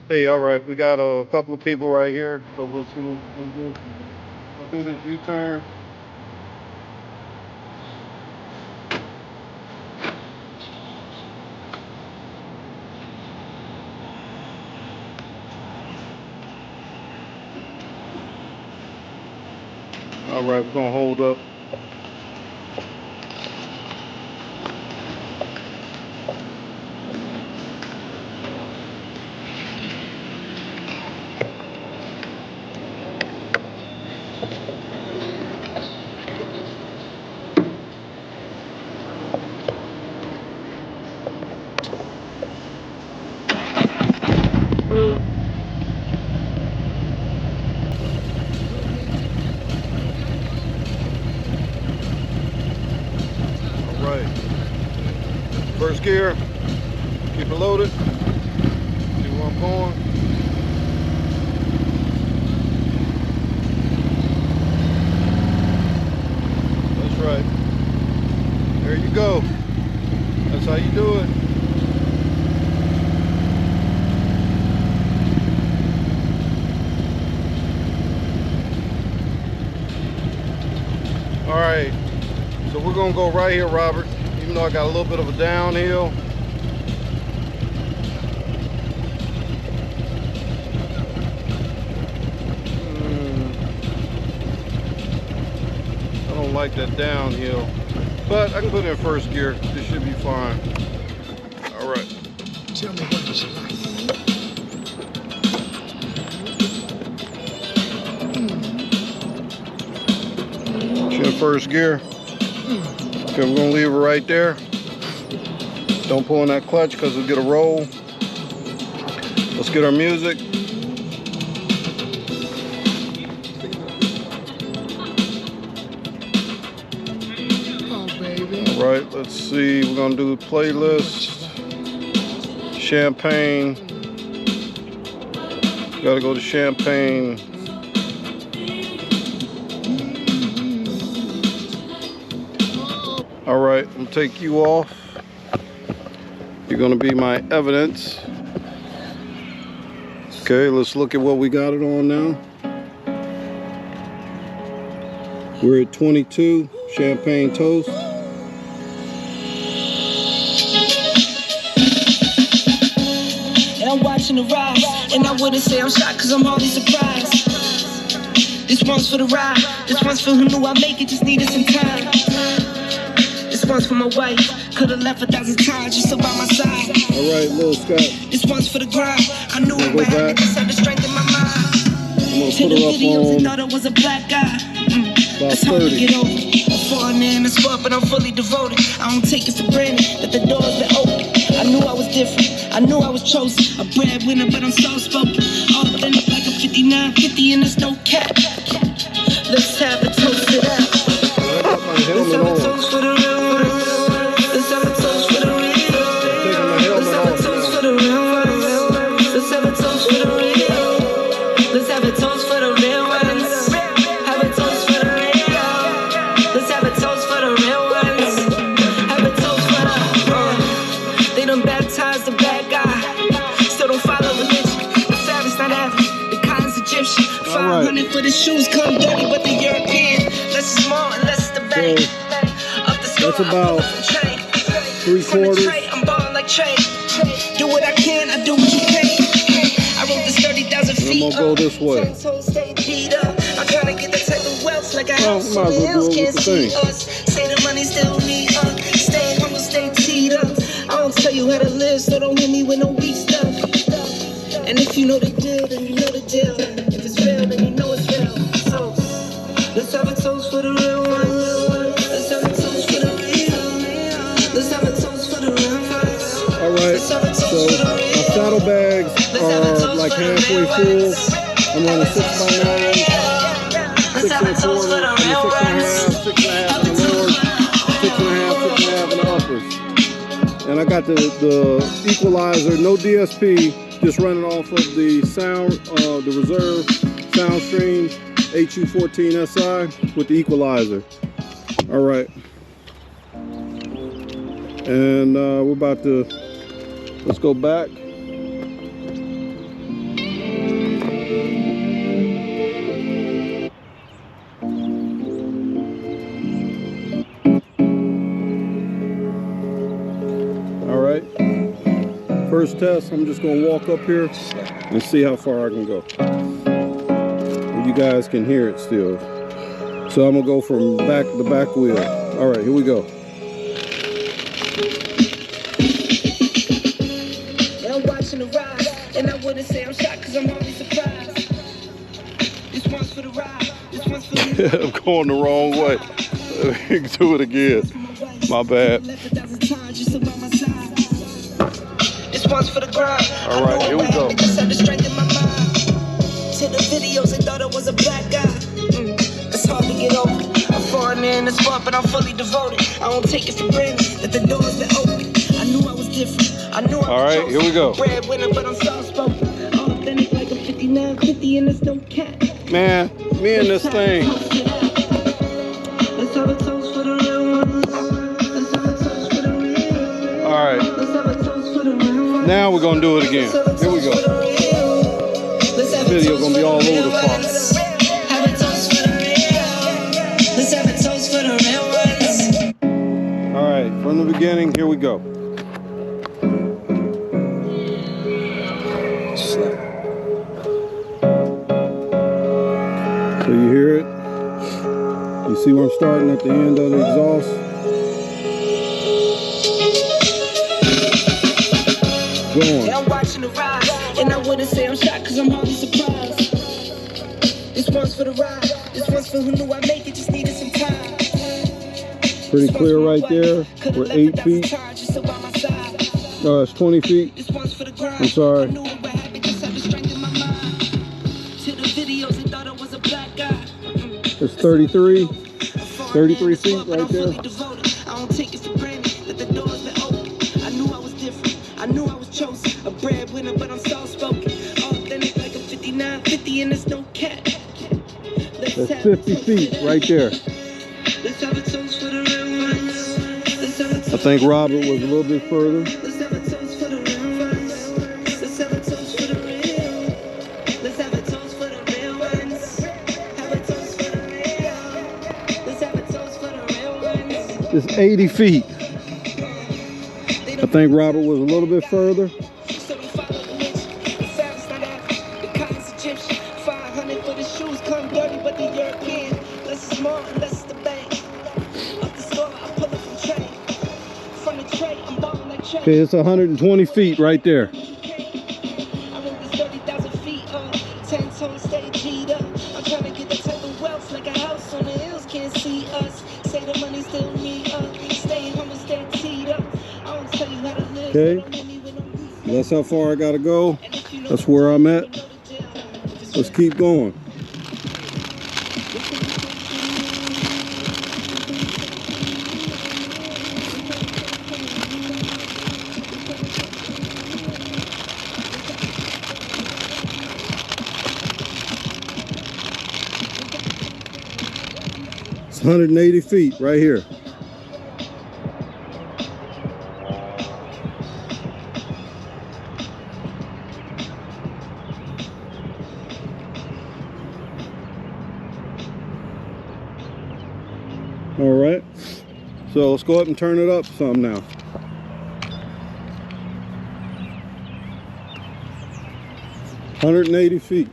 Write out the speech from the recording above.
Hey, all right, we got a couple of people right here, so we'll see what we'll do. We'll do this U-turn. All right, we're gonna hold up. All right, first gear, keep it loaded. See where I'm going. That's right. There you go. That's how you do it. All right, so we're gonna go right here, Robert, even though I got a little bit of a downhill. I don't like that downhill, but I can put it in first gear. This should be fine. All right. Tell me what it's like. She's in first gear. Okay, we're gonna leave her right there. Don't pull in that clutch because we'll get a roll. Let's get our music. Oh, baby. All right, let's see. We're gonna do the playlist. Champagne. Gotta go to Champagne. All right, I'm gonna take you off. You're gonna be my evidence. Okay, let's look at what we got it on now. We're at 22, Champagne Toast. And I'm watching the rise, and I wouldn't say I'm shocked cause I'm hardly surprised. This one's for the ride, this one's for who knew I'd make it, just needed some time. This one's for my wife, could've left 1,000 times just so by my side. All right, Lil Scott. This one's for the grind, I knew it Go would happen, back. just had the strength in my mind. I'm gonna To put the her up videos and on thought it was a black guy. about It's hard to 30. get over. I'm falling in the spot, but I'm fully devoted. I don't take it for granted that the door's been open. I knew I was different. I knew I was chosen. A breadwinner, but I'm soft spoken. Authentic like a 5950 and there's no cap. Let's have a toast to that. I got my Let's helmet have a on. toast for the real ones. Let's have a toast for the real Taking my ones. helmet Let's have a off toast now. for the real ones. Let's have a toast for the real. Let's have a toast for the real ones. Have a toast for the real. Let's have a toast for the real ones. Have a toast for the They done baptized the bad guy. Still don't follow religion. The fabric's not average. The cotton's Egyptian. 500 for the shoes come dirty, but the European. Less is more and less is the bank. Up the score, That's about I pull up from trade. 3/4. From the trade, I'm balling like trade. Do what I can, I do what you can. I wrote this 30,000 I'm feet. gonna go this way. I'm trying to get that type of wealth like I Well, have might as someone well else do it can't with the see us. Say the money still need us. Stay humble, stay teed up. I don't tell you how to live, so don't hit me with no weak stuff. And if you know the deal, then you know the deal. If it's real, then you know it's real. So let's have a toast for the real ones. Let's have a toast for the real. Let's have a toast for the real ones. All right, Let's have a toast so for the my real. saddlebags Let's have a are toast like for the halfway real full. ones. I'm running 6x9, Let's 6 have a and a toast for quarter, the and a real 6.5, 6.5 in the lowers, 6.5 in the uppers. And I got the equalizer, no DSP, just running off of the sound, the reserve Soundstream HU14SI with the equalizer. All right. And we're about to, let's go back. first test. I'm just gonna walk up here and see how far I can go. You guys can hear it still. So I'm gonna go from the back wheel. All right, here we go. I'm watching the ride, and I wouldn't say I'm shocked because I'm always surprised. This one's for the ride, this one's for the I'm going the wrong way. Let me do it again. My bad. This one's for the grind. All right, here we go. Just had the strength in my mind. To the videos, they thought I was a black guy. It's hard to get over. I'm foreign in the spot, but I'm fully devoted. I don't take it for granted that the door's been open. I knew I was different. I knew I was All right, here we go. Breadwinner, but I'm soft spoken. Authentic like a 5950 and there's no cat. Man, me and this thing. Let's have a toast for the real ones. Let's have a toast for the real. All right, Let's have a toast for the real ones. now we're gonna do it again. Here we go. This Video gonna be all over the place. Have a toast for the real. Let's have a toast for the real ones. All right, from the beginning, here we go. So you hear it? You see where I'm starting at the end of the exhaust? Going. And I'm watching the ride, and I wouldn't say I'm shocked because I'm always surprised. This one's for the ride, this one's for who knew I'd make it, just needed some time. Pretty clear right there. We're 8 feet. No, it's 20 feet. This one's for the grind. I'm sorry. I knew it would happen, just had the strength in my mind. To the videos, they thought I was a black guy. There's 33 feet right there. I don't take it for granted that the door's been open. I knew I was different. I knew I was chosen. A breadwinner, but I'm soft spoken. Authentic like a 5950 and there's no cat. That's 50 feet right there. Let's have a toast for the real ones. Let's have a toast. I think Robert was a little bit further. Let's have a toast for the real ones. Let's have a toast for the real. Let's have a toast for the real ones. Have a toast for the real. Let's have a toast for the real ones. It's 80 feet. I think Robert was a little bit further. So we follow the mission. The sound's not African. The kind's Egyptian. 500 for the shoes come dirty, but the European. Less is more and less is the bank. Up the store, I pull it from train. From the tray, I'm balling like train. Okay, it's 120 feet right there. I wrote this 30,000 feet up. 10 tones stay G'd up. I'm trying to get that type of wealth like a house on the hills. Can't see us. Say the money still need us. Stay humble, stay teed up. I don't tell you how to live. Okay. So don't hit me with no reason. That's how far I gotta go. And if you know That's where I'm at. you know the deal. Let's keep going. It's 180 feet right here. All right, so let's go up and turn it up some now. $180 feet.